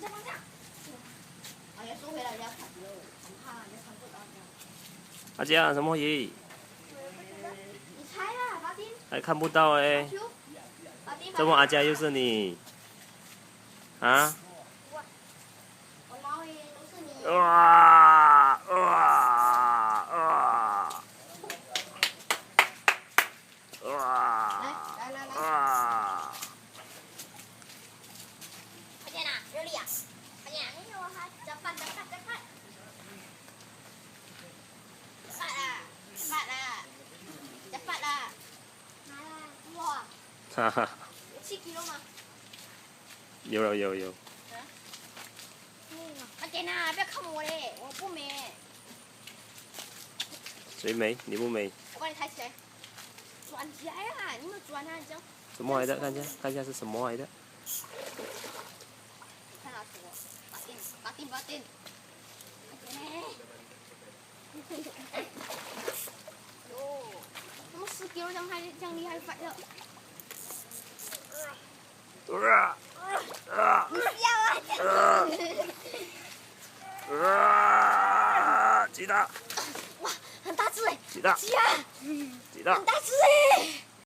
放下。哎呀，收回来人家看不到，很怕人家看不到这样。阿佳，什么鱼？你猜啦，巴丁。还看不到哎。怎么阿佳又是你？啊？我猫也都是你。哇！来，快点啦，热力啊！快点，哎呦，加快！加快啦！哇！哈哈。7kg 吗？有。快点啦，不要看我嘞，我不美。谁美？你不美。我帮你抬起来，转起来啊！你们转啊，你这样。什么来的？看一下是什么来的。看他说，把定。哟，怎么10kg这样厉害反了？不要啊！鸡蛋。哇，很大只哎！鸡蛋。鸡啊！很大只哎！